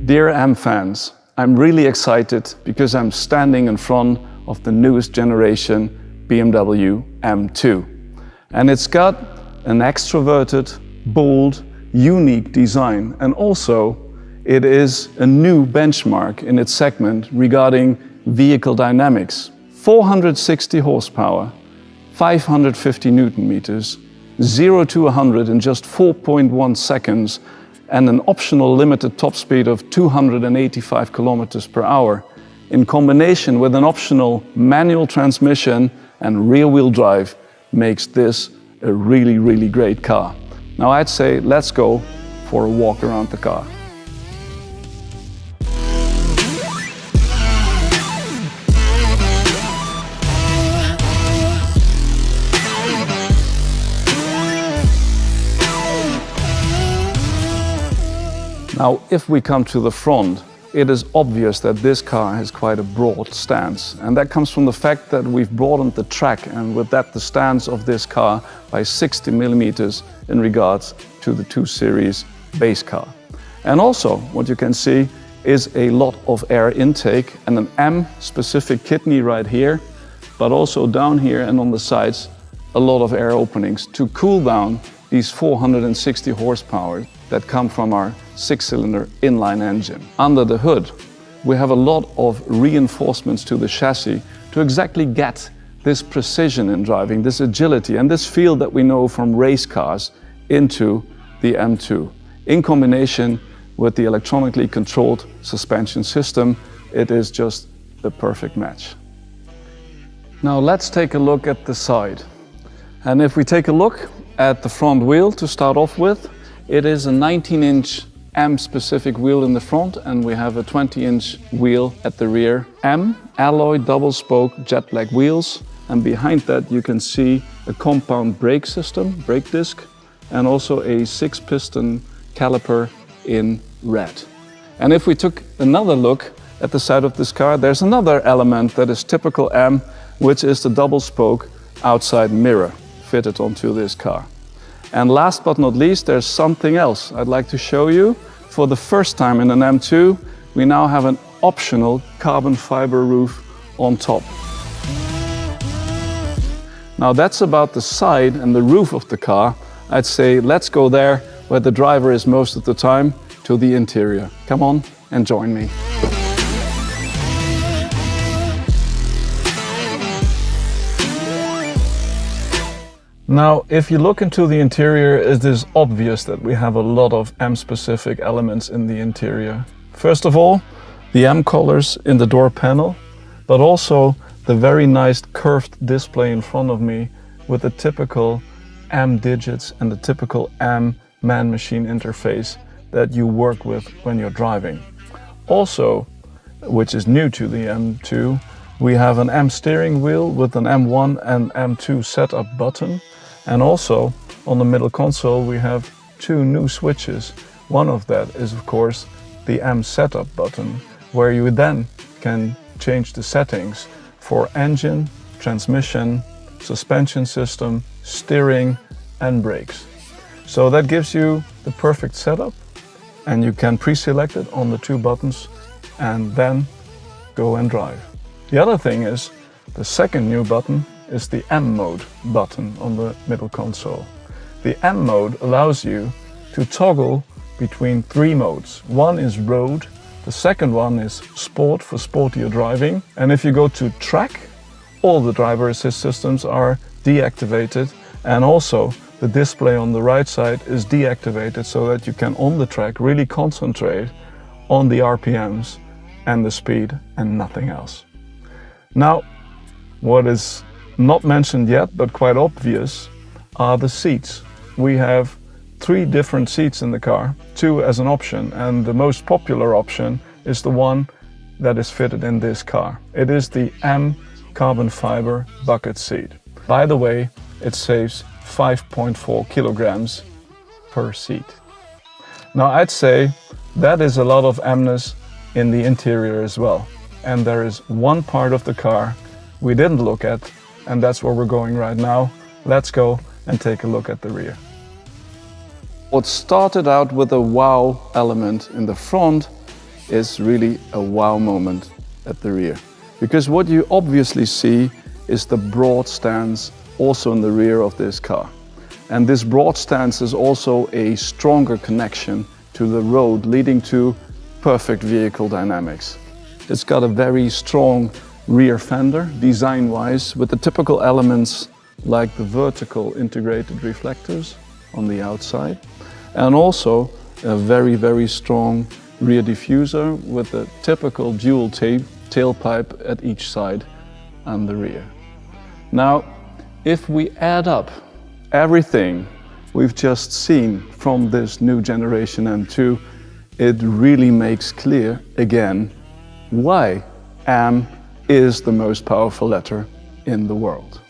Dear M fans, I'm really excited because I'm standing in front of the newest generation BMW M2. And it's got an extroverted, bold, unique design, and also it is a new benchmark in its segment regarding vehicle dynamics. 460 horsepower, 550 Newton meters, 0 to 100 in just 4.1 seconds, and an optional limited top speed of 285 kilometers per hour, in combination with an optional manual transmission and rear-wheel drive, makes this a really, really great car. Now I'd say let's go for a walk around the car. Now, if we come to the front, it is obvious that this car has quite a broad stance. And that comes from the fact that we've broadened the track, and with that the stance of this car by 60 millimeters in regards to the 2 Series base car. And also, what you can see is a lot of air intake and an M-specific kidney right here, but also down here and on the sides, a lot of air openings to cool down these 460 horsepower that come from our 6-cylinder inline engine. Under the hood, we have a lot of reinforcements to the chassis to exactly get this precision in driving, this agility and this feel that we know from race cars into the M2. In combination with the electronically controlled suspension system, it is just the perfect match. Now let's take a look at the side. And if we take a look at the front wheel to start off with, it is a 19-inch M-specific wheel in the front, and we have a 20-inch wheel at the rear. M alloy double-spoke jet black wheels, and behind that you can see a compound brake system, brake disc, and also a 6-piston caliper in red. And if we took another look at the side of this car, there's another element that is typical M, which is the double-spoke outside mirror fitted onto this car. And last but not least, there's something else I'd like to show you. For the first time in an M2, we now have an optional carbon fiber roof on top. Now that's about the side and the roof of the car. I'd say let's go there where the driver is most of the time, to the interior. Come on and join me. Now, if you look into the interior, it is obvious that we have a lot of M-specific elements in the interior. First of all, the M colors in the door panel, but also the very nice curved display in front of me with the typical M digits and the typical M man-machine interface that you work with when you're driving. Also, which is new to the M2, we have an M steering wheel with an M1 and M2 setup button. And also on the middle console we have 2 new switches. One of that is of course the M setup button, where you then can change the settings for engine, transmission, suspension system, steering and brakes. So that gives you the perfect setup, and you can pre-select it on the 2 buttons and then go and drive. The other thing is the second new button is the M mode button on the middle console. The M mode allows you to toggle between 3 modes. One is road, the second one is sport for sportier driving, and if you go to track, all the driver assist systems are deactivated, and also the display on the right side is deactivated so that you can on the track really concentrate on the RPMs and the speed and nothing else. Now, what is not mentioned yet, but quite obvious, are the seats. We have 3 different seats in the car, 2 as an option, and the most popular option is the one that is fitted in this car. It is the M carbon fiber bucket seat. By the way, it saves 5.4 kilograms per seat. Now I'd say that is a lot of M-ness in the interior as well. And there is one part of the car we didn't look at, and that's where we're going right now. Let's go and take a look at the rear. What started out with a wow element in the front is really a wow moment at the rear. Because what you obviously see is the broad stance also in the rear of this car. And this broad stance is also a stronger connection to the road, leading to perfect vehicle dynamics. It's got a very strong rear fender, design-wise, with the typical elements like the vertical integrated reflectors on the outside, and also a very, very strong rear diffuser with a typical dual tailpipe at each side and the rear. Now, if we add up everything we've just seen from this new generation M2, it really makes clear again why M is the most powerful letter in the world.